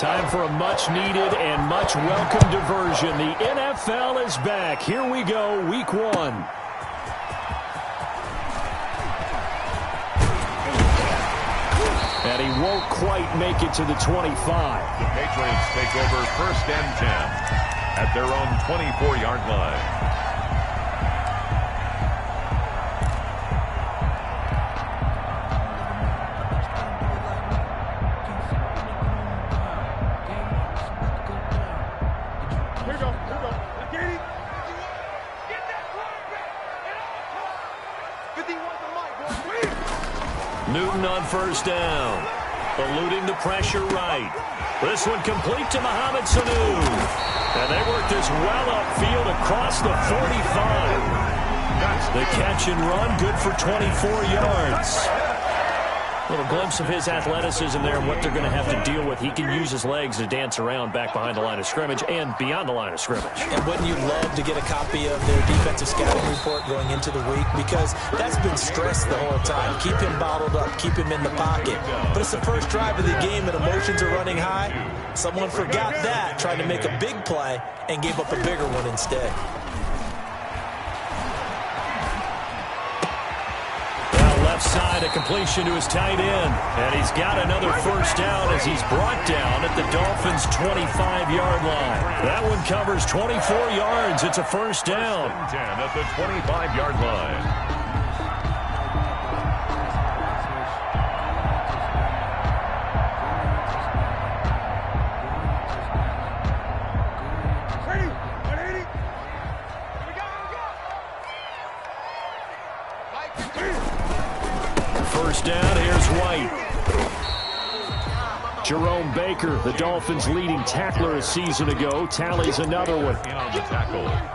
Time for a much-needed and much-welcome diversion. The NFL is back. Here we go, Week 1. And he won't quite make it to the 25. The Patriots take over 1st and 10 at their own 24-yard line. Newton on 1st down. Eluding the pressure right. This one complete to Mohamed Sanu. And they work this well upfield across the 45. The catch and run, good for 24 yards. A little glimpse of his athleticism there and what they're going to have to deal with. He can use his legs to dance around back behind the line of scrimmage and beyond the line of scrimmage. And wouldn't you love to get a copy of their defensive scouting report going into the week? Because that's been stressed the whole time. Keep him bottled up. Keep him in the pocket. But it's the first drive of the game and emotions are running high. Someone forgot that, trying to make a big play and gave up a bigger one instead. Left side, a completion to his tight end. And he's got another 1st down as he's brought down at the Dolphins' 25-yard line. That one covers 24 yards. It's a 1st down. 10 at the 25-yard line. Down, here's White. Jerome Baker, the Dolphins' leading tackler a season ago, tallies another one.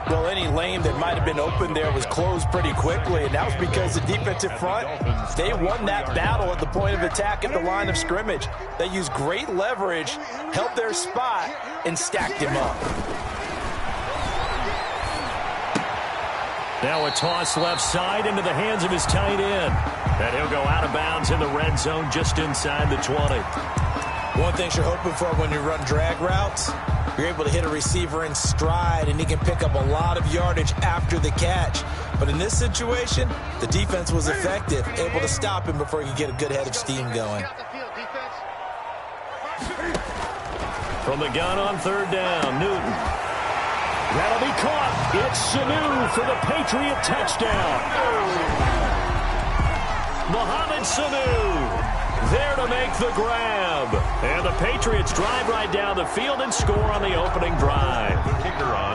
Well, any lane that might have been open there was closed pretty quickly, and that was because the defensive front, they won that battle at the point of attack at the line of scrimmage. They used great leverage, held their spot, and stacked him up. Now a toss left side into the hands of his tight end. And he'll go out of bounds in the red zone just inside the 20. One thing you're hoping for when you run drag routes, you're able to hit a receiver in stride, and he can pick up a lot of yardage after the catch. But in this situation, the defense was effective, able to stop him before he could get a good head of steam going. From the gun on 3rd down, Newton. That'll be caught. It's Sanu for the Patriot touchdown. Mohamed Sanu there to make the grab. And the Patriots drive right down the field and score on the opening drive.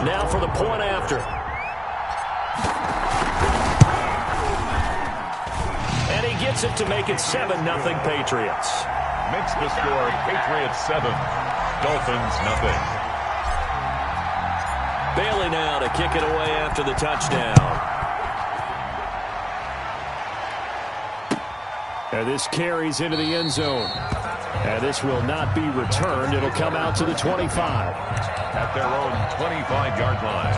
Now for the point after. And he gets it to make it 7-0 Patriots. Makes the score Patriots 7, Dolphins 0. Bailey now to kick it away after the touchdown. And this carries into the end zone. And this will not be returned. It'll come out to the 25. At their own 25-yard line.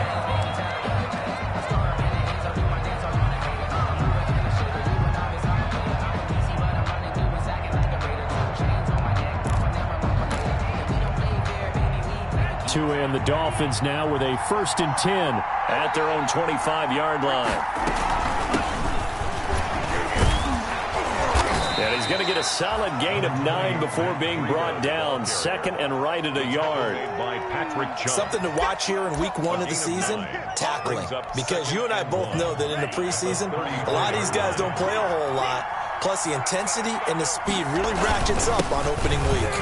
To end the Dolphins now with a 1st and 10 at their own 25-yard line. And he's going to get a solid gain of 9 before being brought down. 2nd and right at a yard. Something to watch here in week 1 of the season, tackling. Because you and I both know that in the preseason, a lot of these guys don't play a whole lot. Plus the intensity and the speed really ratchets up on opening week.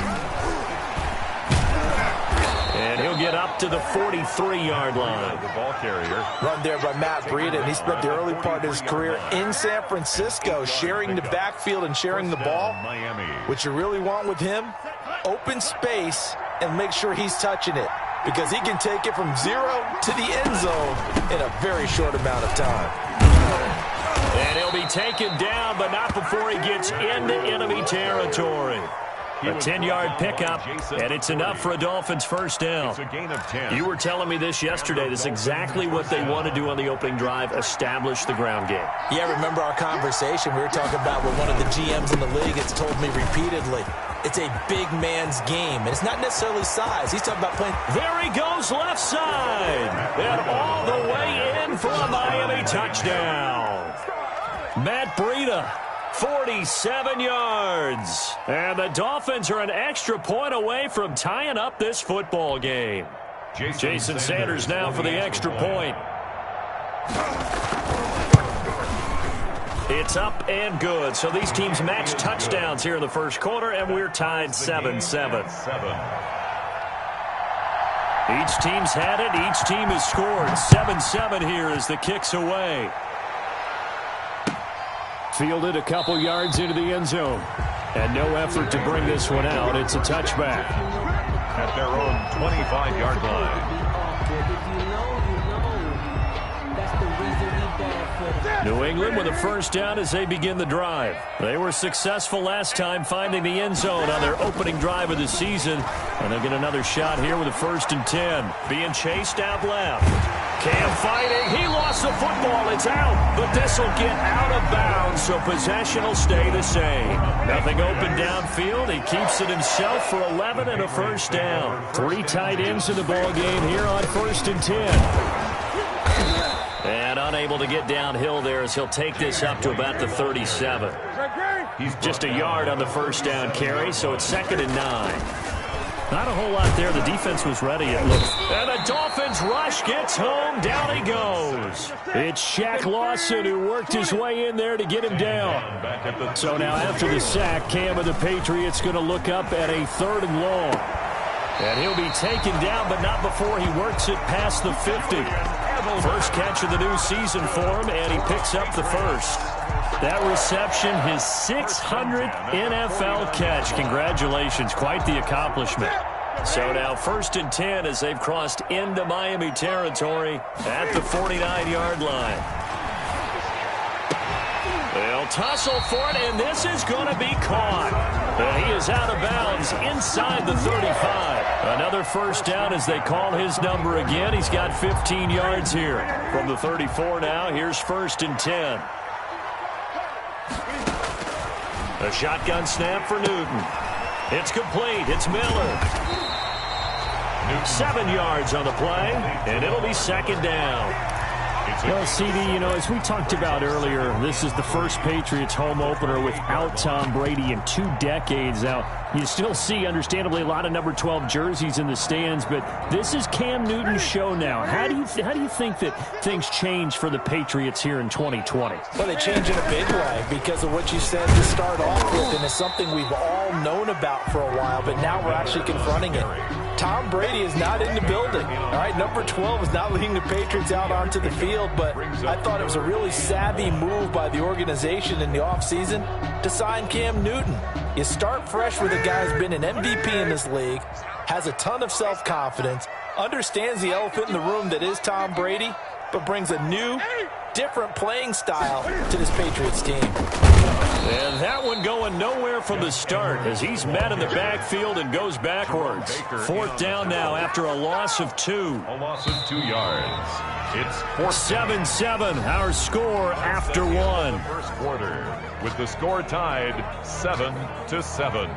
And he'll get up to the 43-yard line. The ball carrier. Run there by Matt Breida, and he spent the early part of his career in San Francisco, sharing the backfield and sharing the ball. What you really want with him, open space and make sure he's touching it, because he can take it from 0 to the end zone in a very short amount of time. And he'll be taken down, but not before he gets into enemy territory. A 10-yard pickup, and it's enough for a Dolphins 1st down. It's a gain of 10. You were telling me this yesterday. This is exactly what they want to do on the opening drive, establish the ground game. Yeah, remember our conversation? We were talking about what one of the GMs in the league has told me repeatedly. it's a big man's game. And it's not necessarily size. He's talking about playing. There he goes left side. And all the way in for a Miami touchdown. Matt Breida, 47 yards. And the Dolphins are an extra point away from tying up this football game. Jason Sanders now for the extra point. It's up and good. So these teams match touchdowns here in the first quarter, and we're tied 7-7. Each team's had it. Each team has scored. 7-7 here as the kick's away. Fielded a couple yards into the end zone. And no effort to bring this one out. It's a touchback. At their own 25-yard line. New England with a first down as they begin the drive. They were successful last time finding the end zone on their opening drive of the season. And they'll get another shot here with a 1st and 10. Being chased out left. Cam fighting. He lost the football. It's out. But this will get out of bounds, so possession will stay the same. Nothing open downfield. He keeps it himself for 11 and a first down. 3 tight ends in the ball game here on 1st and 10. And unable to get downhill there as he'll take this up to about the 37. He's just a yard on the first down carry, so it's 2nd and 9. Not a whole lot there. The defense was ready, it looks. And the Dolphins rush gets home. Down he goes. It's Shaq Lawson who worked his way in there to get him down. So now after the sack, Cam of the Patriots going to look up at a 3rd and long. And he'll be taken down, but not before he works it past the 50. First catch of the new season for him, and he picks up the first. That reception, his 600th NFL catch. Congratulations, quite the accomplishment. So now 1st and 10 as they've crossed into Miami territory at the 49-yard line. They'll tussle for it, and this is going to be caught. And he is out of bounds inside the 35. Another first down as they call his number again. He's got 15 yards here. From the 34 now, here's 1st and 10. A shotgun snap for Newton. It's complete. It's Miller. 7 yards on the play, and it'll be 2nd down. Well, CD, you know, as we talked about earlier, this is the first Patriots home opener without Tom Brady in 2 decades. Now, you still see, understandably, a lot of number 12 jerseys in the stands, but this is Cam Newton's show now. How do you think that things change for the Patriots here in 2020? Well, they change in a big way because of what you said to start off with, and it's something we've all known about for a while, but now we're actually confronting it. Tom Brady is not in the building. All right, number 12 is not leading the Patriots out onto the field, but I thought it was a really savvy move by the organization in the offseason to sign Cam Newton. You start fresh with a guy who's been an MVP in this league, has a ton of self-confidence, understands the elephant in the room that is Tom Brady, but brings a new, different playing style to this Patriots team. And that one going nowhere from the start as he's met in the backfield and goes backwards. 4th down now after a loss of 2. A loss of 2 yards. It's 7-7, our score after 1. First quarter, with the score tied 7-7.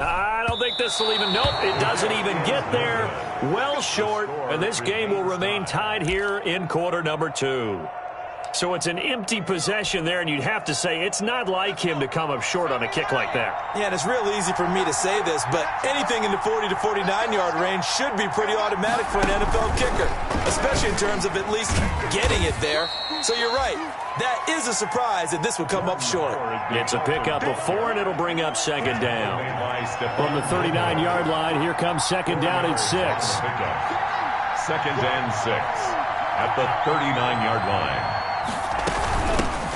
I don't think this will even, nope, it doesn't even get there. Well short, and this game will remain tied here in quarter number 2. So it's an empty possession there, and you'd have to say it's not like him to come up short on a kick like that. Yeah, and it's real easy for me to say this, but anything in the 40 to 49-yard range should be pretty automatic for an NFL kicker, especially in terms of at least getting it there. So you're right. That is a surprise that this would come up short. It's a pickup of 4, and it'll bring up 2nd down. From the 39-yard line, here comes 2nd down and 6. 2nd and 6 at the 39-yard line.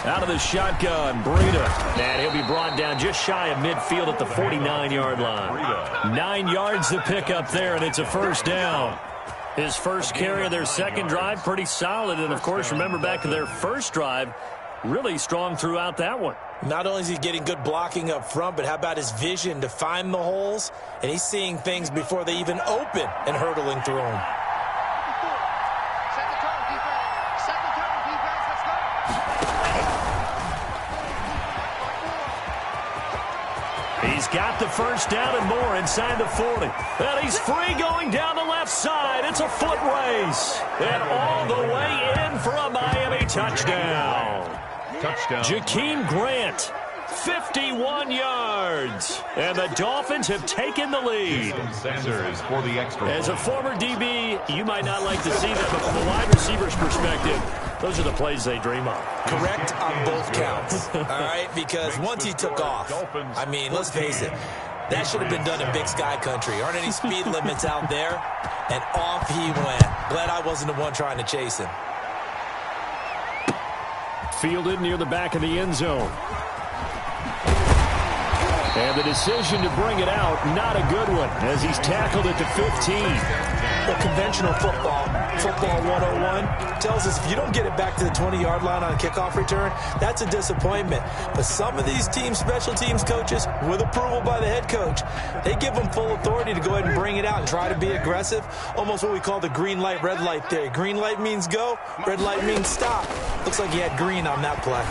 Out of the shotgun, Breida. And he'll be brought down just shy of midfield at the 49-yard line. 9 yards to pick up there, and it's a first down. His first carry of their second drive, pretty solid. And, of course, remember back to their first drive, really strong throughout that one. Not only is he getting good blocking up front, but how about his vision to find the holes? And he's seeing things before they even open and hurdling through them. got the first down and more inside the 40. And he's free going down the left side. It's a foot race. And all the way in for a Miami touchdown. Touchdown. Jakeem Grant, 51 yards. And the Dolphins have taken the lead. Sanders for the extra. As a former DB, you might not like to see that, but from a wide receiver's perspective, those are the plays they dream of. Correct on both counts, all right? Because once he took off, I mean, let's face it, that should have been done in Big Sky Country. Aren't any speed limits out there? And off he went. Glad I wasn't the one trying to chase him. Fielded near the back of the end zone. And the decision to bring it out, not a good one, as he's tackled at the 15. Well, conventional football 101, tells us if you don't get it back to the 20-yard line on a kickoff return, that's a disappointment. But some of these teams, special teams coaches, with approval by the head coach, they give them full authority to go ahead and bring it out and try to be aggressive. Almost what we call the green light, red light theory. Green light means go, red light means stop. Looks like he had green on that play.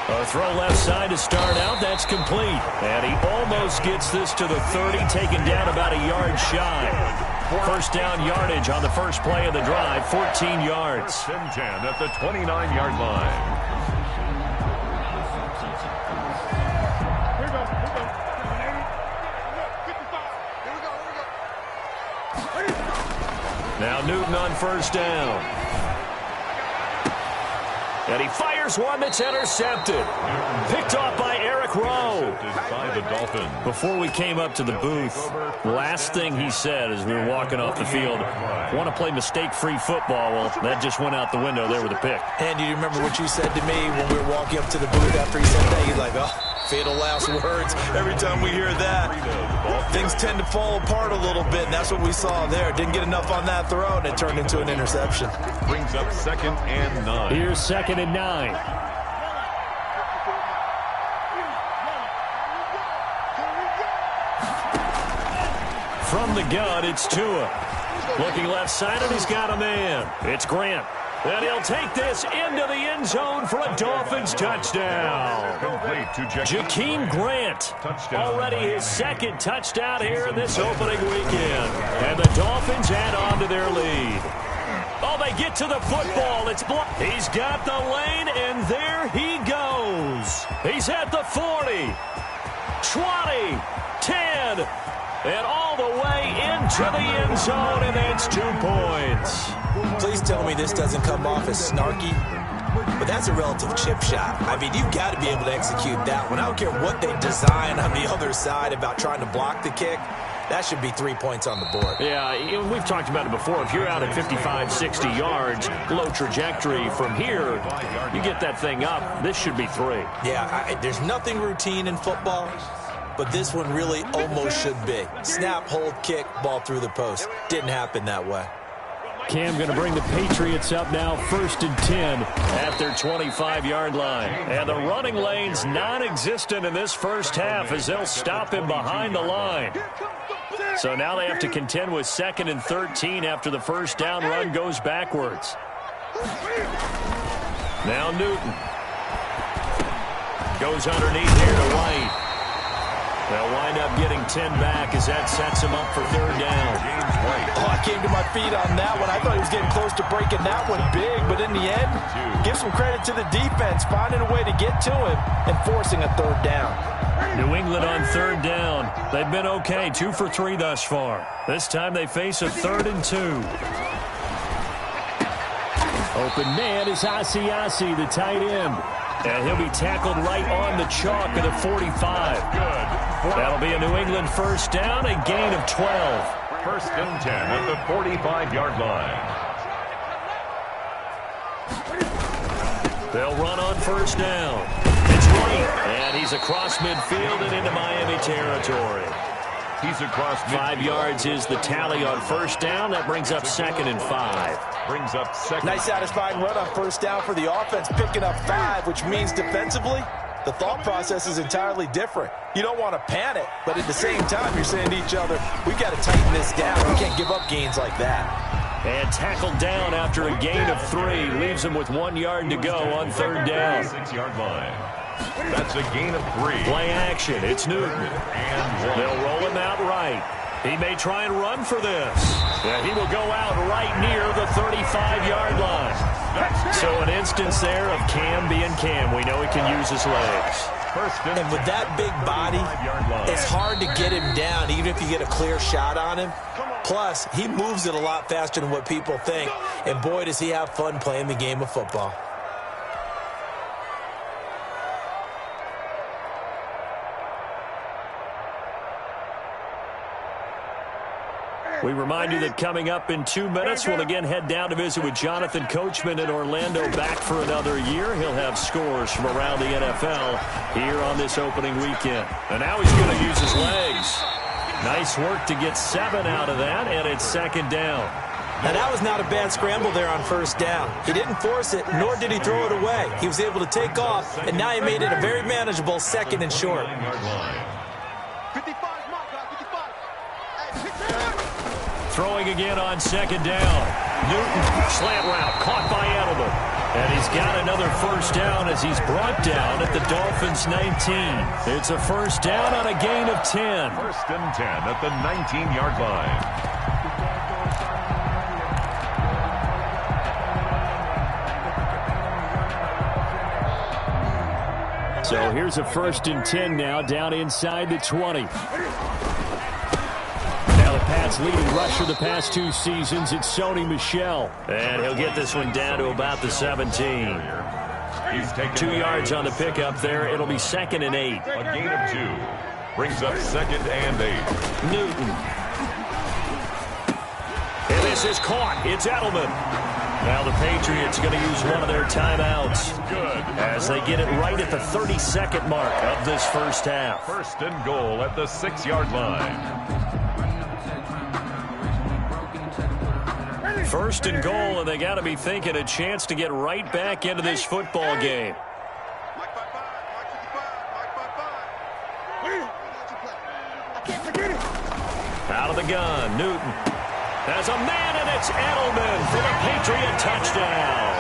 A throw left side to start out. That's complete. And he almost gets this to the 30, taken down about a yard shy. First down yardage on the first play of the drive, 14 yards. 10 at the 29-yard line. Now Newton on first down. And he fires one that's intercepted. Picked off by Eric Rowe. By the Dolphins. Before we came up to the booth, last thing he said as we were walking off the field, want to play mistake-free football. Well, that just went out the window there with a pick. And do you remember what you said to me when we were walking up to the booth after he said that? You're like, oh, fatal last words. Every time we hear that, things tend to fall apart a little bit, and that's what we saw there. Didn't get enough on that throw, and it turned into an interception. Brings up 2nd and 9. Here's 2nd and 9. From the gun, it's Tua. Looking left side, and he's got a man. It's Grant. And he'll take this into the end zone for a Dolphins touchdown. Complete to Jakeem Grant. Already his second touchdown here in this opening weekend. And the Dolphins add on to their lead. Oh, they get to the football. It's blocked. He's got the lane, and there he goes. He's at the 40, 20, 10, and all the way into the end zone, and that's 2 points. Please tell me this doesn't come off as snarky, but that's a relative chip shot. I mean, you've got to be able to execute that one. I don't care what they design on the other side about trying to block the kick. That should be 3 points on the board. Yeah, we've talked about it before. If you're out at 55, 60 yards, low trajectory from here, you get that thing up, this should be 3. Yeah, there's nothing routine in football, but this one really almost should be. Snap, hold, kick, ball through the post. Didn't happen that way. Cam going to bring the Patriots up now, 1st and 10 at their 25-yard line. And the running lane's non-existent in this first half as they'll stop him behind the line. So now they have to contend with 2nd and 13 after the first down run goes backwards. Now Newton goes underneath here to White. They'll wind up getting 10 back as that sets him up for 3rd down. Oh, I came to my feet on that one. I thought he was getting close to breaking that one big, but in the end, give some credit to the defense, finding a way to get to him and forcing a 3rd down. New England on 3rd down. They've been okay, 2 for 3 thus far. This time they face a 3rd and 2. Open man is Asiasi, the tight end. And he'll be tackled right on the chalk at the 45. That'll be a New England first down, a gain of 12. 1st and 10 at the 45-yard line. They'll run on first down. It's White, and he's across midfield and into Miami territory. He's across midfield. 5 yards is the tally on first down. That brings up 2nd and 5. Brings up 2nd. Nice satisfying run on first down for the offense, picking up 5, which means defensively, the thought process is entirely different. You don't want to panic, but at the same time, you're saying to each other, we've got to tighten this down. We can't give up gains like that. And tackled down after a gain of 3. Leaves him with 1 yard to go on 3rd down. 6-yard line. That's a gain of 3. Play action. It's Newton. And they'll roll him out right. He may try and run for this. Yeah, he will go out right near the 35-yard line. So an instance there of Cam being Cam. We know he can use his legs. And with that big body, it's hard to get him down, even if you get a clear shot on him. Plus, he moves it a lot faster than what people think. And boy, does he have fun playing the game of football. We remind you that coming up in 2 minutes, we'll again head down to visit with Jonathan Coachman in Orlando, back for another year. He'll have scores from around the NFL here on this opening weekend. And now he's going to use his legs. Nice work to get 7 out of that, and it's second down. Now, that was not a bad scramble there on first down. He didn't force it, nor did he throw it away. He was able to take off, and now he made it a very manageable second and short. Throwing again on second down. Newton, slant route, caught by Edelman. And he's got another first down as he's brought down at the Dolphins' 19. It's a first down on a gain of 10. First and 10 at the 19-yard line. So here's a first and 10 now, down inside the 20. Pats leading rusher the past 2 seasons, it's Sony Michel. And he'll get this one down to about the 17. He's taking 2 yards on the pickup there. It'll be second and 8. A gain of 2. Brings up second and 8. Newton. And this is caught. It's Edelman. Now the Patriots going to use one of their timeouts. Good. As they get it right at the 32nd mark of this first half. First and goal at the 6-yard line. First and goal, and they got to be thinking a chance to get right back into this football game. Out of the gun, Newton. There's a man, and it's Edelman for the Patriot touchdown.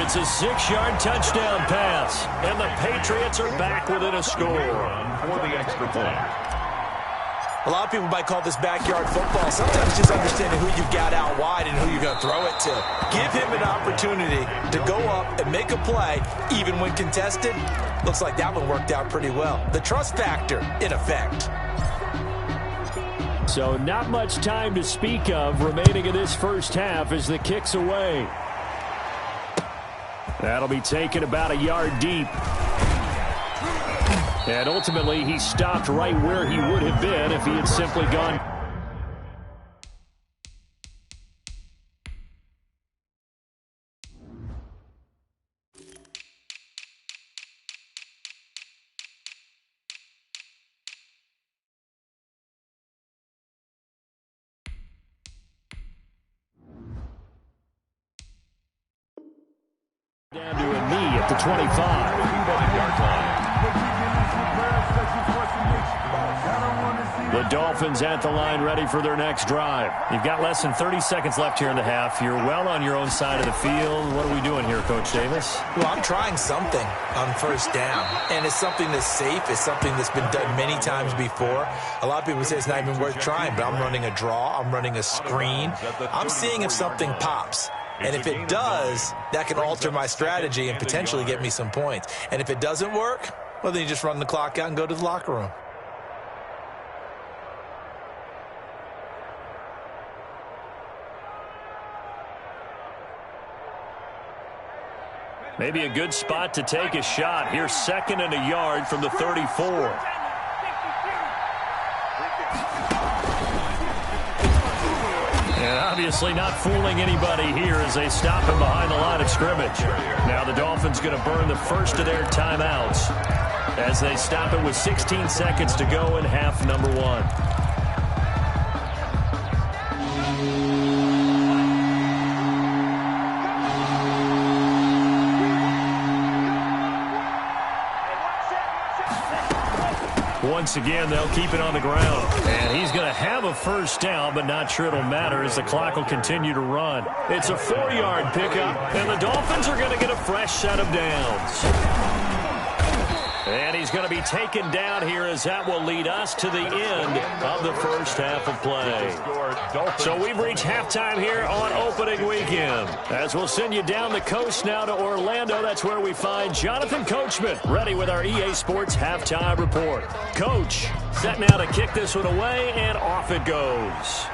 It's a 6-yard touchdown pass, and the Patriots are back within a score. For the extra point. A lot of people might call this backyard football. Sometimes just understanding who you've got out wide and who you're going to throw it to. Give him an opportunity to go up and make a play, even when contested. Looks like that one worked out pretty well. The trust factor, in effect. So not much time to speak of remaining in this first half as the kick's away. That'll be taken about a yard deep. And ultimately, he stopped right where he would have been if he had simply gone. Down to a knee at the 25. The Dolphins at the line, ready for their next drive. You've got less than 30 seconds left here in the half. You're well on your own side of the field. What are we doing here, Coach Davis? Well, I'm trying something on first down, and it's something that's safe. It's something that's been done many times before. A lot of people say it's not even worth trying, but I'm running a draw. I'm running a screen. I'm seeing if something pops. And if it does, that can alter my strategy and potentially get me some points. And if it doesn't work, well, then you just run the clock out and go to the locker room. Maybe a good spot to take a shot. Here's second and a yard from the 34. And obviously not fooling anybody here as they stop him behind the line of scrimmage. Now the Dolphins going to burn the first of their timeouts as they stop it with 16 seconds to go in half number 1. once again, they'll keep it on the ground. And he's going to have a first down, but not sure it'll matter as the clock will continue to run. It's a 4-yard pickup, and the Dolphins are going to get a fresh set of downs. And he's going to be taken down here as that will lead us to the end of the first half of play. So we've reached halftime here on opening weekend. As we'll send you down the coast now to Orlando, that's where we find Jonathan Coachman ready with our EA Sports halftime report. Coach, set now to kick this one away, and off it goes.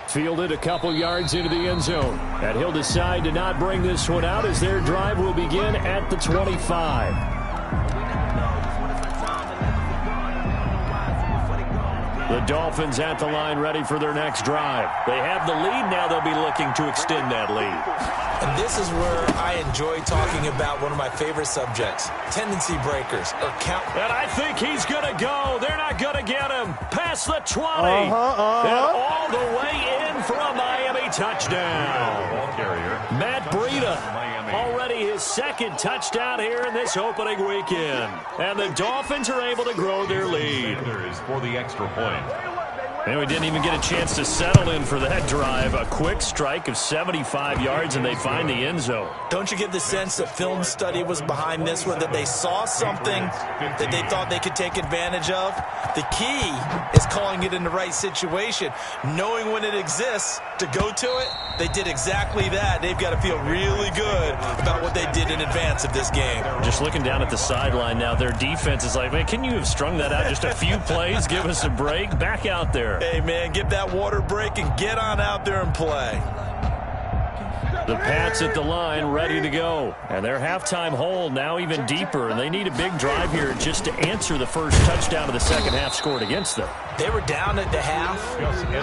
Fielded a couple yards into the end zone. And he'll decide to not bring this one out as their drive will begin at the 25. The Dolphins at the line ready for their next drive. They have the lead. Now they'll be looking to extend that lead. And this is where I enjoy talking about one of my favorite subjects, tendency breakers or count. And I think he's going to go. They're not going to get him. Past the 20. And all the way in for a Miami touchdown. Matt Breida, already his second touchdown here in this opening weekend. And the Dolphins are able to grow their lead. For the extra point. And we didn't even get a chance to settle in for that drive. A quick strike of 75 yards, and they find the end zone. Don't you get the sense that film study was behind this one, that they saw something that they thought they could take advantage of? The key is calling it in the right situation, knowing when it exists to go to it. They did exactly that. They've got to feel really good about what they did in advance of this game. Just looking down at the sideline now, their defense is like, man, can you have strung that out just a few plays? Give us a break. Back out there. Hey, man, give that water break and get on out there and play. The Pats at the line ready to go. And their halftime hole now even deeper. And they need a big drive here just to answer the first touchdown of the second half scored against them. They were down at the half.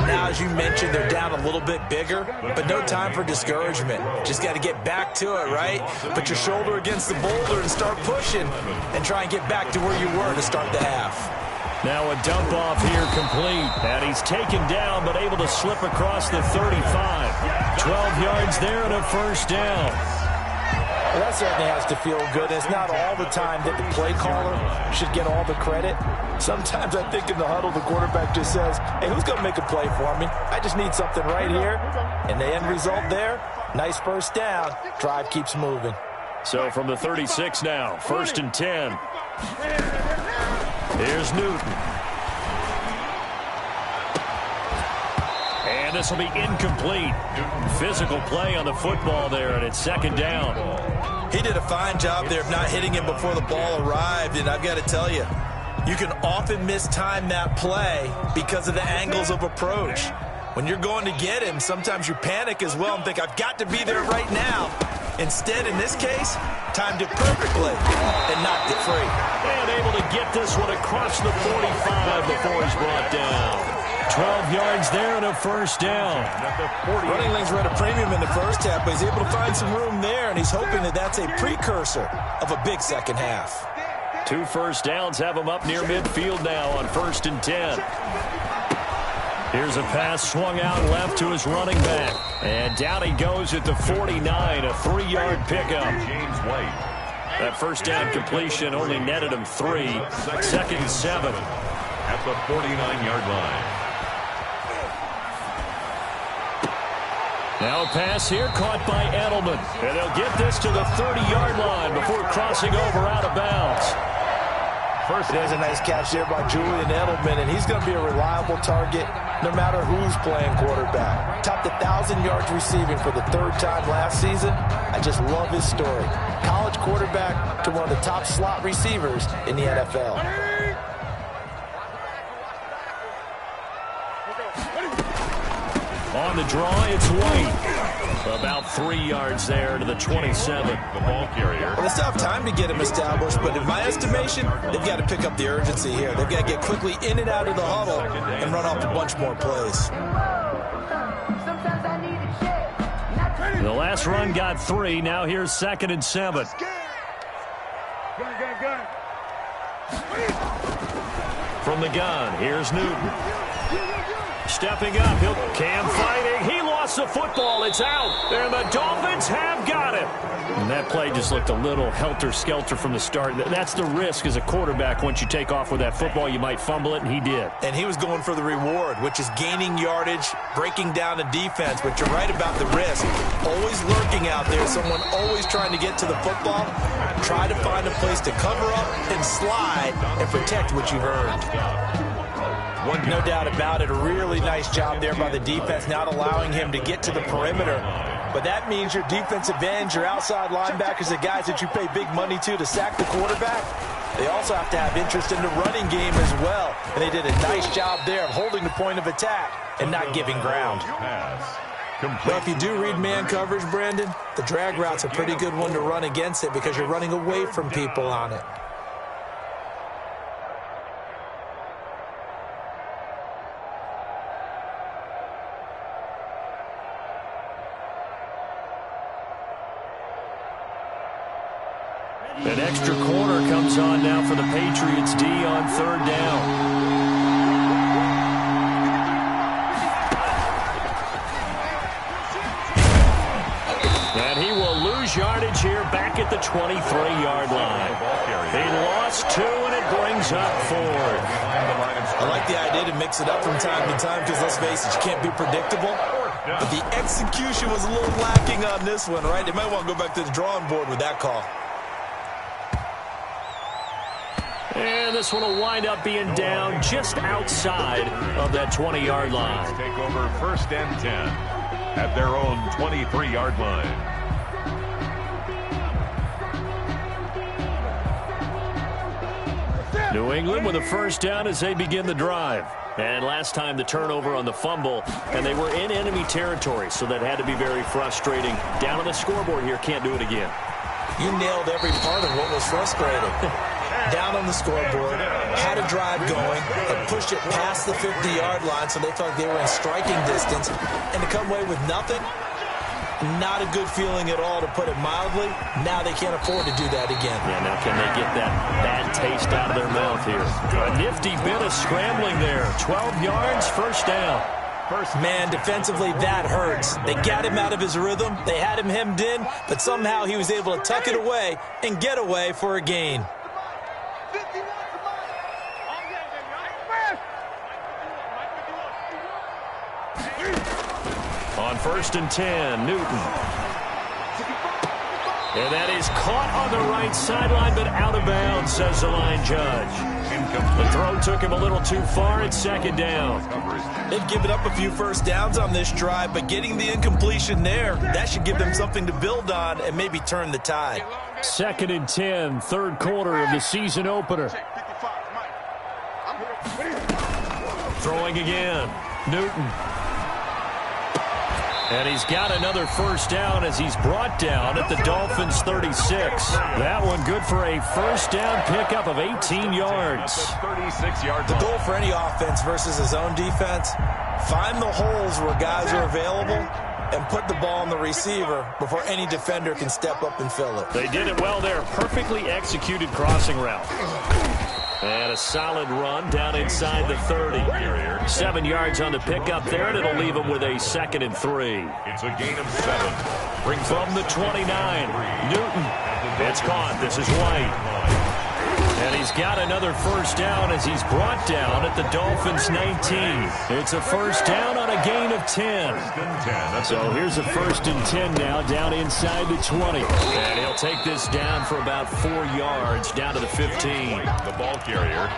Now, as you mentioned, they're down a little bit bigger. But no time for discouragement. Just got to get back to it, right? Put your shoulder against the boulder and start pushing. And try and get back to where you were to start the half. Now a dump off here complete. And he's taken down but able to slip across the 35. 12 yards there and a first down. Well, that certainly has to feel good. It's not all the time that the play caller should get all the credit. Sometimes I think in the huddle the quarterback just says, hey, who's going to make a play for me? I just need something right here. And the end result there, nice first down. Drive keeps moving. So from the 36 now, 1st and 10. Here's Newton. And this will be incomplete. Physical play on the football there, and it's second down. He did a fine job there of not hitting him before the ball arrived, and I've got to tell you, you can often mistime that play because of the angles of approach. When you're going to get him, sometimes you panic as well and think, I've got to be there right now. Instead, in this case, timed it perfectly and knocked it free. And able to get this one across the 45 before he's brought down. 12 yards there and a first down. Running lanes were at a premium in the first half, but he's able to find some room there, and he's hoping that that's a precursor of a big second half. 2 first downs have him up near midfield now on 1st and 10. Here's a pass swung out left to his running back. And down he goes at the 49, a 3-yard pickup. James White. That first down completion only netted him 3. 2nd and 7. At the 49-yard line. Now a pass here caught by Edelman. And they'll get this to the 30-yard line before crossing over out of bounds. There's a nice catch there by Julian Edelman, and he's going to be a reliable target no matter who's playing quarterback. Topped 1,000 yards receiving for the 3rd time last season. I just love his story. College quarterback to one of the top slot receivers in the NFL. On the draw, it's White. About 3 yards there to the 27. The ball carrier. Well, they still have time to get him established, but in my estimation, they've got to pick up the urgency here. They've got to get quickly in and out of the huddle and run off a bunch more plays. The last run got 3. Now here's 2nd and 7. From the gun, here's Newton. Stepping up, Cam fighting. He lost toss the football. It's out, and the Dolphins have got it. And that play just looked a little helter-skelter from the start. That's the risk as a quarterback. Once you take off with that football, you might fumble it, and he did. And he was going for the reward, which is gaining yardage, breaking down the defense. But you're right about the risk. Always lurking out there, someone always trying to get to the football. Try to find a place to cover up and slide and protect what you've earned. No doubt about it. A really nice job there by the defense, not allowing him to get to the perimeter. But that means your defensive ends, your outside linebackers, the guys that you pay big money to sack the quarterback, they also have to have interest in the running game as well. And they did a nice job there of holding the point of attack and not giving ground. But if you do read man coverage, Brandon, the drag route's a pretty good one to run against it because you're running away from people on it. An extra corner comes on now for the Patriots D on third down. And he will lose yardage here back at the 23-yard line. He lost 2, and it brings up 4. I like the idea to mix it up from time to time because, let's face it, you can't be predictable. But the execution was a little lacking on this one, right? They might want to go back to the drawing board with that call. And this one will wind up being down just outside of that 20-yard line. Take over first and 10 at their own 23-yard line. New England with a first down as they begin the drive. And last time the turnover on the fumble, and they were in enemy territory, so that had to be very frustrating. Down on the scoreboard here, can't do it again. You nailed every part of what was frustrating. Down on the scoreboard, had a drive going, and pushed it past the 50-yard line so they felt like they were in striking distance. And to come away with nothing, not a good feeling at all, to put it mildly. Now they can't afford to do that again. Yeah, now can they get that bad taste out of their mouth here? A nifty bit of scrambling there. 12 yards, first down. Man, defensively, that hurts. They got him out of his rhythm. They had him hemmed in, but somehow he was able to tuck it away and get away for a gain. On first and 10, Newton. And that is caught on the right sideline, but out of bounds, says the line judge. The throw took him a little too far. It's second down. They've given up a few first downs on this drive, but getting the incompletion there, that should give them something to build on and maybe turn the tide. Second and 10, third quarter of the season opener. Throwing again, Newton. And he's got another first down as he's brought down at the Dolphins' 36. That one good for a first down pickup of 18 yards. The goal for any offense versus his own defense, find the holes where guys are available and put the ball on the receiver before any defender can step up and fill it. They did it well there. Perfectly executed crossing route. And a solid run down inside the 30. 7 yards on the pickup there, and it'll leave him with a 2nd and 3. It's a gain of 7. Brings from the 29. Newton. It's caught. This is White. And he's got another first down as he's brought down at the Dolphins' 19. It's a first down on a gain of 10. So here's a first and 10 now down inside the 20. And he'll take this down for about 4 yards down to the 15. The ball carrier.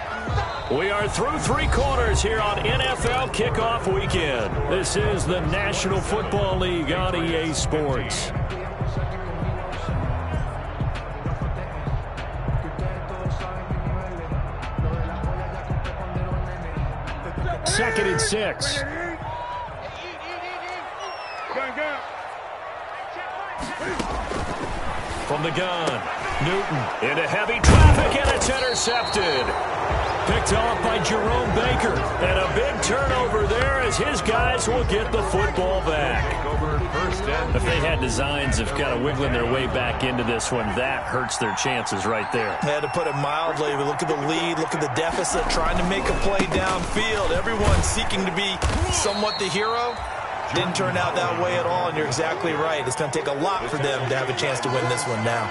We are through 3 quarters here on NFL Kickoff Weekend. This is the National Football League on EA Sports. Second and 6. From the gun, Newton into heavy traffic, and it's intercepted. Picked off by Jerome Baker. And a big turnover there as his guys will get the football back. If they had designs of kind of wiggling their way back into this one, that hurts their chances right there. I had to put it mildly. We look at the lead, look at the deficit, trying to make a play downfield. Everyone seeking to be somewhat the hero. Didn't turn out that way at all, and you're exactly right. It's going to take a lot for them to have a chance to win this one now.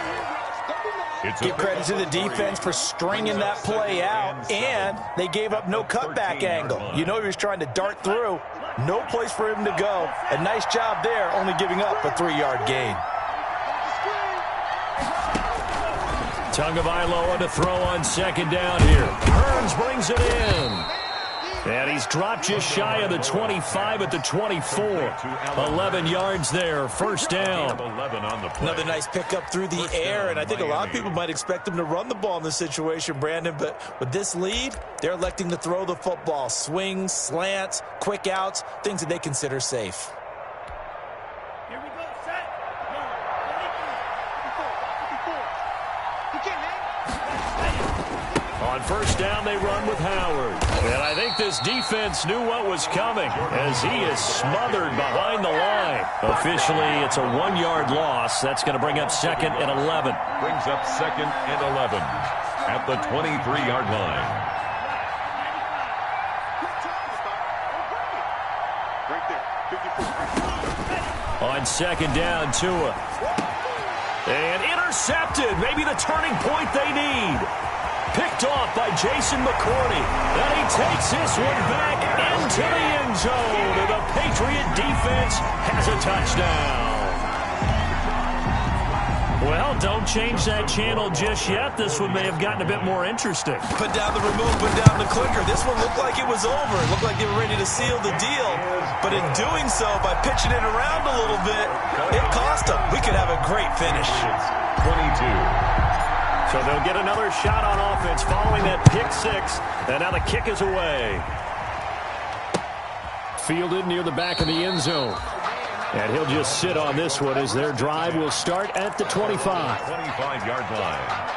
Give credit to the defense for stringing that play out, and they gave up no cutback angle. You know he was trying to dart through. No place for him to go. A nice job there, only giving up a 3-yard gain. Tagovailoa to throw on second down here. Hearns brings it in. And he's dropped just shy of the 25 at the 24. 11 yards there, first down. Another nice pickup through the air, and I think a lot of people might expect him to run the ball in this situation, Brandon, but with this lead, they're electing to throw the football. Swings, slants, quick outs, things that they consider safe. On first down, they run with Howard. And I think this defense knew what was coming as he is smothered behind the line. Officially, it's a 1-yard loss. That's going to bring up second and 11. Brings up second and 11 at the 23-yard line. On second down, Tua. And intercepted. Maybe the turning point they need. Picked off by Jason McCourty. And he takes this one back into the end zone. And the Patriot defense has a touchdown. Well, don't change that channel just yet. This one may have gotten a bit more interesting. Put down the remote, put down the clicker. This one looked like it was over. It looked like they were ready to seal the deal. But in doing so, by pitching it around a little bit, it cost them. We could have a great finish. 22. So they'll get another shot on offense following that pick six. And now the kick is away. Fielded near the back of the end zone. And he'll just sit on this one as their drive will start at the 25. 25-yard line.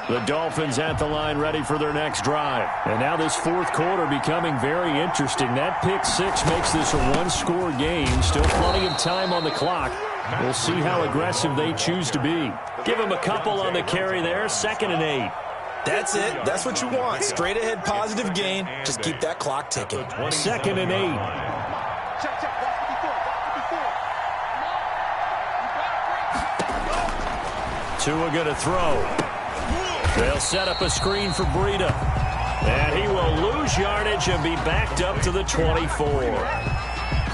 The Dolphins at the line ready for their next drive. And now this fourth quarter becoming very interesting. That pick six makes this a one-score game. Still plenty of time on the clock. We'll see how aggressive they choose to be. Give them a couple on the carry there. 2nd and 8. That's it. That's what you want. Straight ahead positive gain. Just keep that clock ticking. 2nd and 8. Tua going to throw. They'll set up a screen for Breida. And he will lose yardage and be backed up to the 24.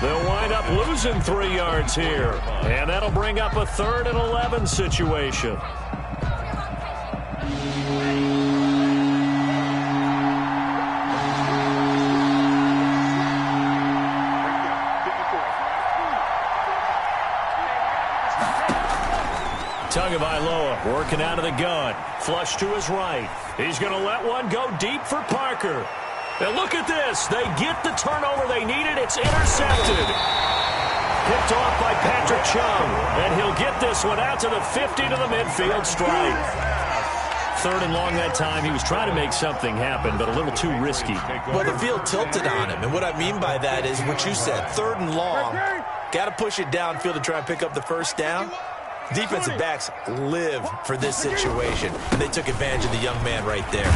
They'll wind up losing 3 yards here. And that'll bring up a 3rd and 11 situation. Tagovailoa working out of the gun. Flush to his right. He's going to let one go deep for Parker. And look at this. They get the turnover they needed. It's intercepted. Picked off by Patrick Chung. And he'll get this one out to the 50 to the midfield stripe. 3rd and long that time. He was trying to make something happen, but a little too risky. Well, the field tilted on him. And what I mean by that is what you said. 3rd and long. Got to push it downfield to try and pick up the first down. Defensive backs live for this situation. And they took advantage of the young man right there.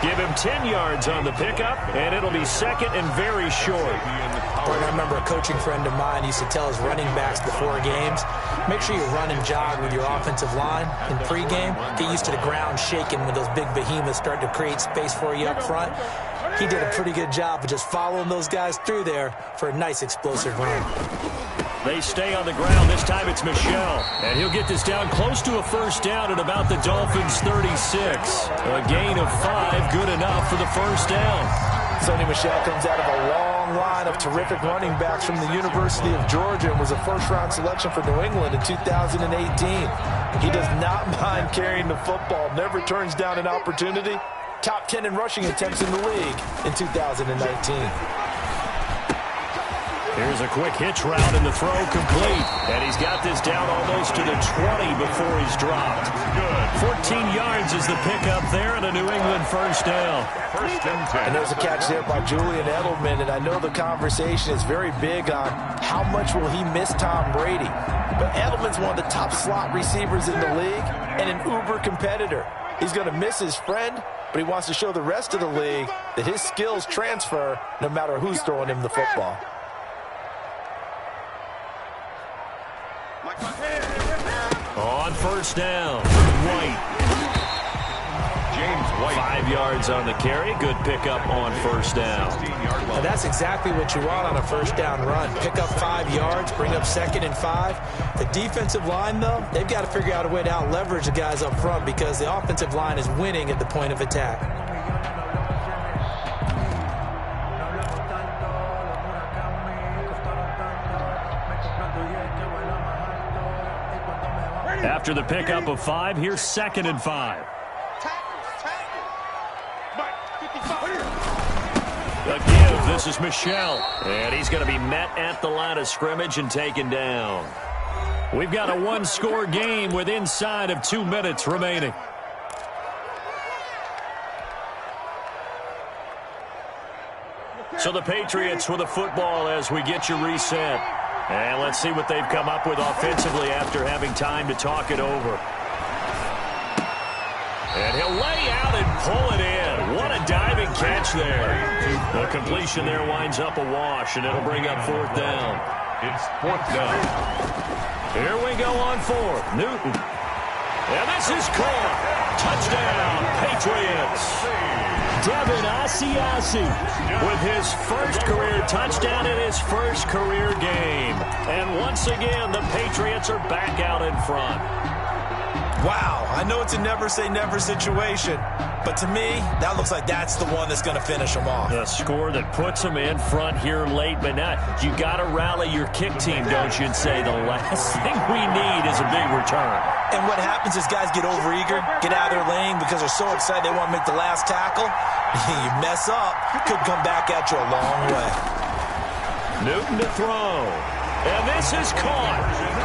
Give him 10 yards on the pickup, and it'll be 2nd and very short. I remember a coaching friend of mine used to tell his running backs before games, make sure you run and jog with your offensive line in pregame. Get used to the ground shaking when those big behemoths start to create space for you up front. He did a pretty good job of just following those guys through there for a nice explosive run. They stay on the ground. This time it's Michel. And he'll get this down close to a first down at about the Dolphins' 36. A gain of 5, good enough for the first down. Sonny Michel comes out of a long line of terrific running backs from the University of Georgia and was a first-round selection for New England in 2018. He does not mind carrying the football, never turns down an opportunity. Top 10 in rushing attempts in the league in 2019. Here's a quick hitch route and the throw complete. And he's got this down almost to the 20 before he's dropped. Good. 14 yards is the pickup there and a New England first down. 1st and 10. And there's a catch there by Julian Edelman. And I know the conversation is very big on how much will he miss Tom Brady. But Edelman's one of the top slot receivers in the league and an uber competitor. He's going to miss his friend, but he wants to show the rest of the league that his skills transfer no matter who's throwing him the football. On first down, White. James White. 5 yards on the carry. Good pickup on first down. And that's exactly what you want on a first down run. Pick up 5 yards, bring up 2nd and 5. The defensive line, though, they've got to figure out a way to out-leverage the guys up front because the offensive line is winning at the point of attack. After the pickup of 5, here's 2nd and 5. The give, this is Michel. And he's going to be met at the line of scrimmage and taken down. We've got a one-score game with inside of 2 minutes remaining. So the Patriots with the football as we get you reset. And let's see what they've come up with offensively after having time to talk it over. And he'll lay out and pull it in. What a diving catch there. The completion there winds up a wash, and it'll bring up 4th down. It's 4th down. Here we go on 4th. Newton. And this is caught. Touchdown, Patriots. Devin Asiasi with his first career touchdown in his first career game. And once again, the Patriots are back out in front. Wow, I know it's a never-say-never situation, but to me, that looks like that's the one that's going to finish them off. The score that puts them in front here late, but now you got to rally your kick team, don't you, and say the last thing we need is a big return. And what happens is guys get overeager, get out of their lane because they're so excited they want to make the last tackle. You mess up, could come back at you a long way. Newton to throw. And this is caught.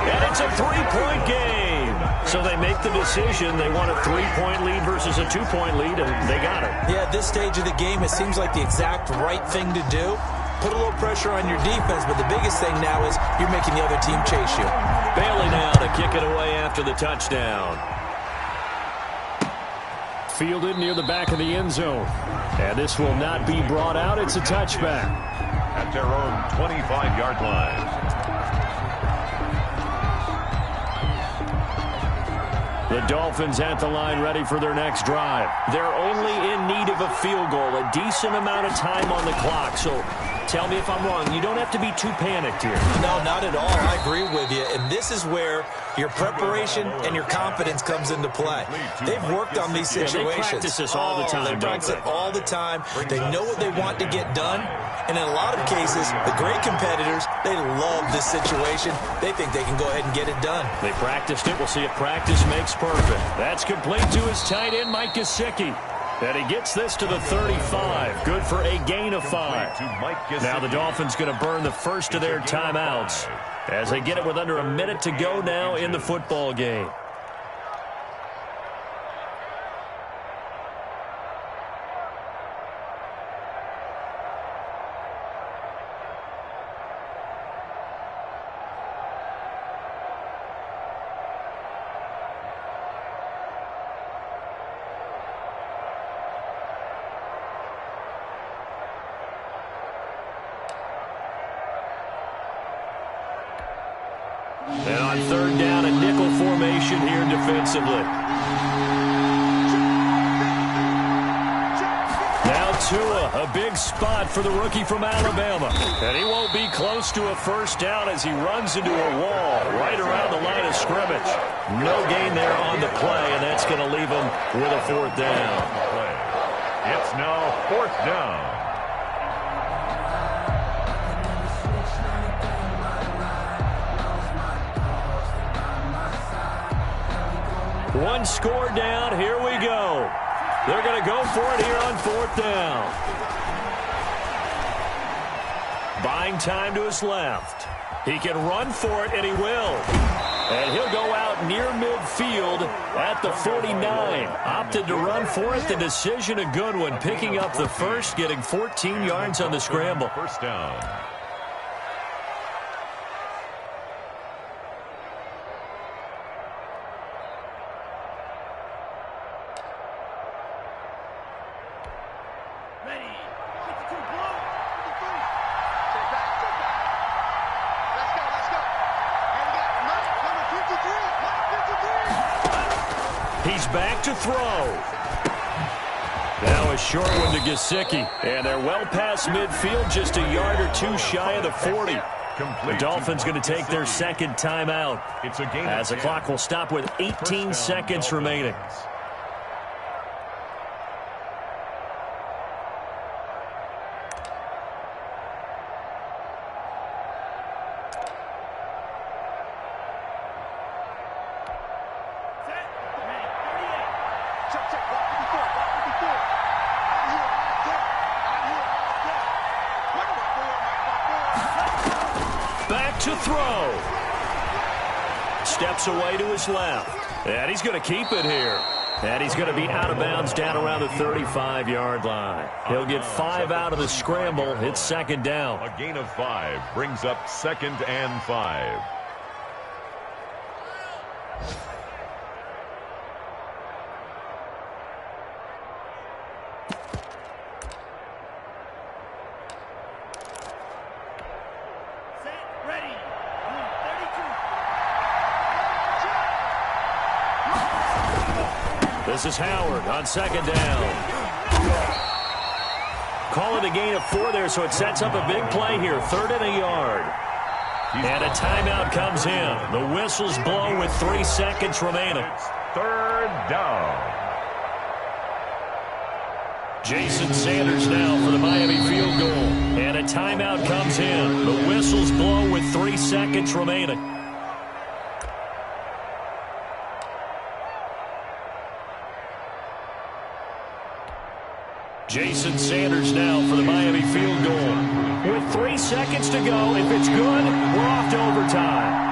And it's a 3-point game. So they make the decision. They want a 3-point lead versus a 2-point lead, and they got it. Yeah, at this stage of the game, it seems like the exact right thing to do. Put a little pressure on your defense, but the biggest thing now is you're making the other team chase you. Bailey now to kick it away after the touchdown. Fielded near the back of the end zone. And this will not be brought out. It's a touchback. At their own 25-yard line. The Dolphins at the line ready for their next drive. They're only in need of a field goal, a decent amount of time on the clock. So tell me if I'm wrong. You don't have to be too panicked here. No, not at all. I agree with you. And this is where your preparation and your confidence comes into play. They've worked on these situations. They practice this all the time. They practice it all the time. They know what they want to get done. And in a lot of cases, the great competitors, they love this situation. They think they can go ahead and get it done. They practiced it. We'll see if practice makes perfect. That's complete to his tight end, Mike Gesicki. And he gets this to the 35. Good for a gain of 5. Now the Dolphins going to burn the first of their timeouts as they get it with under a minute to go now in the football game. And on 3rd down, a nickel formation here defensively. Now Tua, a big spot for the rookie from Alabama. And he won't be close to a first down as he runs into a wall right around the line of scrimmage. No gain there on the play, and that's going to leave him with a 4th down. It's now 4th down. One score down. Here we go. They're going to go for it here on 4th down. Buying time to his left. He can run for it, and he will. And he'll go out near midfield at the 49. Opted to run for it. The decision a good one. Picking up the first, getting 14 yards on the scramble. First down. He's back to throw. Now a short one to Gesicki. And they're well past midfield, just a yard or two shy of the 40. The Dolphins going to take their second timeout as the clock will stop with 18 seconds remaining. Back to throw. Steps away to his left. And he's going to keep it here. And he's going to be out of bounds down around the 35-yard line. He'll get 5 out of the scramble. It's second down. A gain of 5 brings up 2nd and 5. This is Howard on second down. Call it a gain of 4 there, so it sets up a big play here. 3rd and a yard. And a timeout comes in. The whistles blow with 3 seconds remaining. 3rd down. Jason Sanders now for the Miami field goal. And a timeout comes in. The whistles blow with 3 seconds remaining. Jason Sanders now for the Miami field goal. With 3 seconds to go, if it's good, we're off to overtime.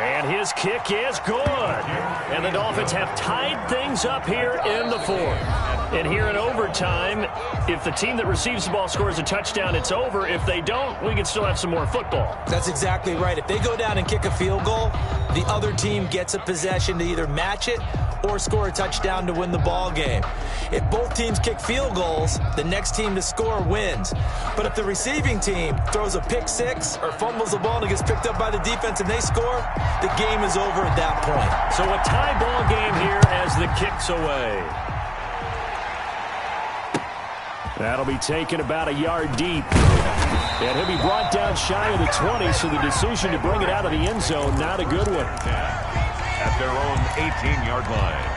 And his kick is good. And the Dolphins have tied things up here in the 4th. And here in overtime, if the team that receives the ball scores a touchdown, it's over. If they don't, we can still have some more football. That's exactly right. If they go down and kick a field goal, the other team gets a possession to either match it or score a touchdown to win the ball game. If both teams kick field goals, the next team to score wins. But if the receiving team throws a pick 6 or fumbles the ball and it gets picked up by the defense and they score, the game is over at that point. So a tie ball game here as the kick's away. That'll be taken about a yard deep. And he'll be brought down shy of the 20, so the decision to bring it out of the end zone, not a good one. At their own 18-yard line.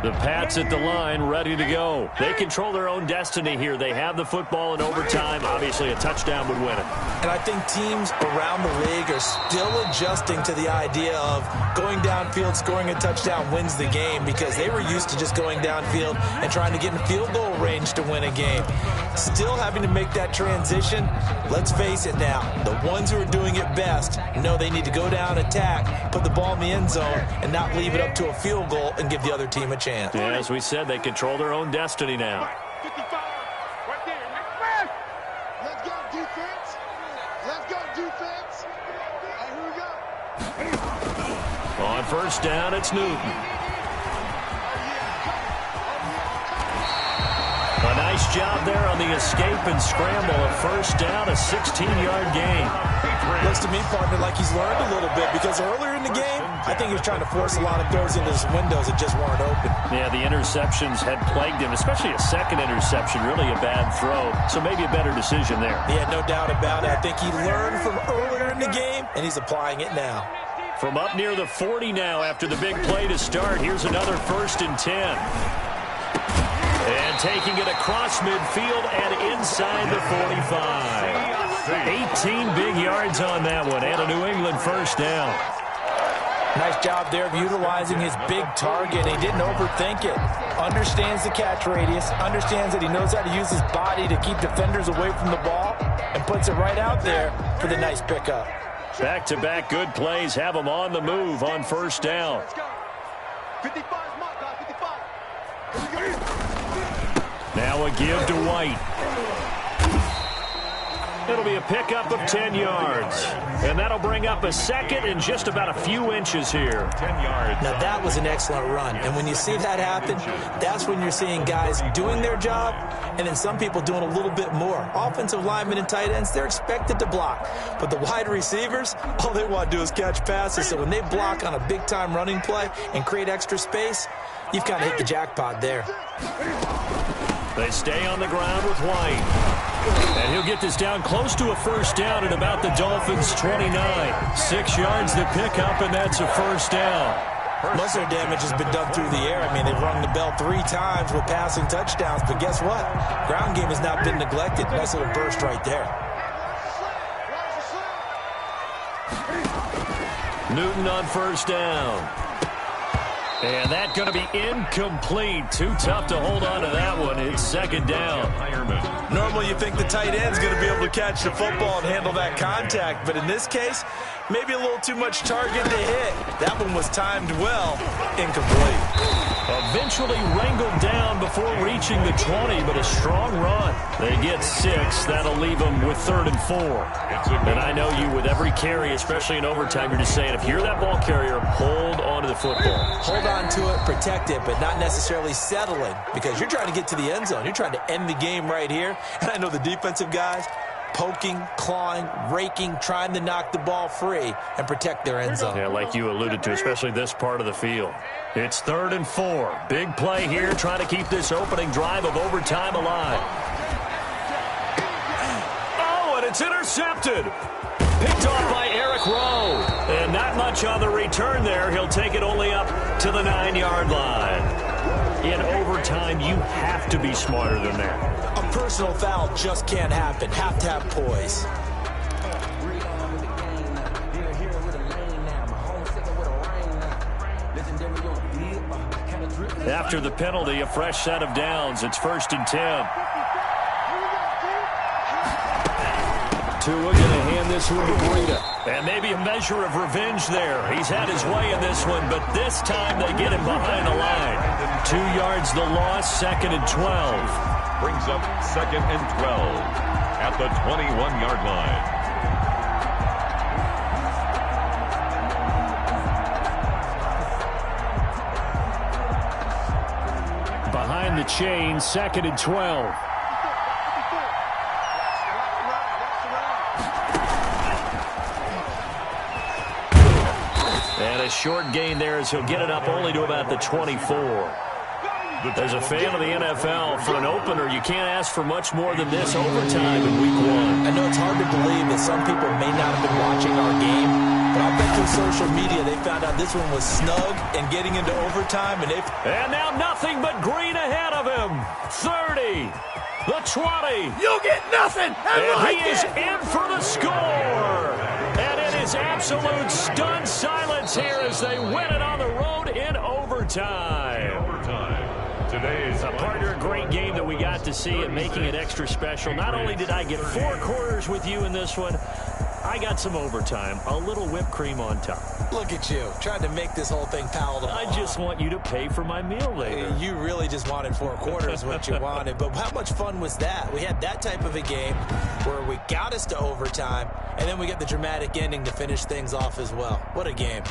The Pats at the line, ready to go. They control their own destiny here. They have the football in overtime. Obviously, a touchdown would win it. And I think teams around the league are still adjusting to the idea of going downfield, scoring a touchdown wins the game, because they were used to just going downfield and trying to get in field goal range to win a game. Still having to make that transition. Let's face it now, the ones who are doing it best know they need to go down, attack, put the ball in the end zone, and not leave it up to a field goal and give the other team a chance. Yeah, as we said, they control their own destiny now. 55, right there. Let's go, defense. Let's go, defense. All right, here we go. On first down, it's Newton. A nice job there on the escape and scramble. A first down, a 16-yard gain. Looks to me, partner, like he's learned a little bit, because earlier in the game, I think he was trying to force a lot of throws into his windows that just weren't open. Yeah, the interceptions had plagued him, especially a second interception, really a bad throw. So maybe a better decision there. Yeah, no doubt about it. I think he learned from earlier in the game, and he's applying it now. From up near the 40 now after the big play to start, here's another 1st and 10. And taking it across midfield and inside the 45. 18 big yards on that one, and a New England first down. Nice job there of utilizing his big target. He didn't overthink it. Understands the catch radius, understands that he knows how to use his body to keep defenders away from the ball, and puts it right out there for the nice pickup. Back-to-back good plays have him on the move on first down. 55 mark, guys, 55. Now a give to White. It'll be a pickup of 10 yards. And that'll bring up a second in just about a few inches here. 10 yards. Now, that was an excellent run. And when you see that happen, that's when you're seeing guys doing their job and then some people doing a little bit more. Offensive linemen and tight ends, they're expected to block. But the wide receivers, all they want to do is catch passes. So when they block on a big-time running play and create extra space, you've kind of hit the jackpot there. They stay on the ground with White. And he'll get this down close to a first down at about the Dolphins' 29. 6 yards to pick up, and that's a first down. Most of their damage has been done through the air. I mean, they've rung the bell 3 times with passing touchdowns. But guess what? Ground game has not been neglected. Nice little burst right there. Newton on first down. And that's going to be incomplete. Too tough to hold on to that one. It's second down. Normally you think the tight end's going to be able to catch the football and handle that contact. But in this case, maybe a little too much target to hit. That one was timed well. Incomplete. Eventually wrangled down before reaching the 20, but a strong run. They get 6. That'll leave them with 3rd and 4. And I know you, with every carry, especially in overtime, you're just saying, if you're that ball carrier, hold on to the football. Hold on to it, protect it, but not necessarily settling, because you're trying to get to the end zone. You're trying to end the game right here. And I know the defensive guys poking, clawing, raking, trying to knock the ball free and protect their end zone. Yeah, like you alluded to, especially this part of the field. It's 3rd and 4. Big play here, trying to keep this opening drive of overtime alive. Oh, and it's intercepted. Picked off by Eric Rowe. And not much on the return there. He'll take it only up to the 9-yard line. In overtime, you have to be smarter than that. A personal foul just can't happen. Have to have poise. After the penalty, a fresh set of downs. It's 1st and 10. Tua going to hand this one to Breida. And maybe a measure of revenge there. He's had his way in this one, but this time they get him behind the line. 2 yards the loss, 2nd and 12. Brings up 2nd and 12 at the 21-yard line. Behind the chain, 2nd and 12. And a short gain there as he'll get it up only to about the 24. As a fan of the NFL, for an opener, you can't ask for much more than this overtime in Week 1. I know it's hard to believe that some people may not have been watching our game, but I'll bet through social media they found out this one was snug and getting into overtime. And now nothing but green ahead of him. 30, the 20. You'll get nothing. And he is in for the score. And it is absolute stunned silence here as they win it on the road in overtime. Today's a partner, a great game that we got to see and making it extra special. Not only did I get 4 quarters with you in this one, I got some overtime, a little whipped cream on top. Look at you, trying to make this whole thing palatable. I just want you to pay for my meal later. You really just wanted 4 quarters, what you wanted. But how much fun was that? We had that type of a game where we got us to overtime, and then we get the dramatic ending to finish things off as well. What a game.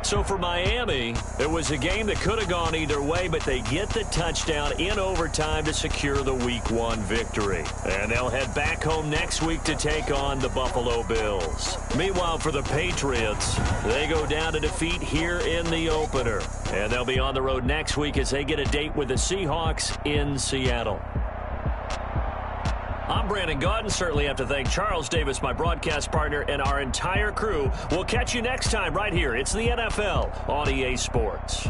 So for Miami, it was a game that could have gone either way, but they get the touchdown in overtime to secure the Week 1 victory. And they'll head back home next week to take on the Buffalo Bills. Meanwhile, for the Patriots, they go down to defeat here in the opener. And they'll be on the road next week as they get a date with the Seahawks in Seattle. I'm Brandon Gaudin. Certainly have to thank Charles Davis, my broadcast partner, and our entire crew. We'll catch you next time right here. It's the NFL on EA Sports.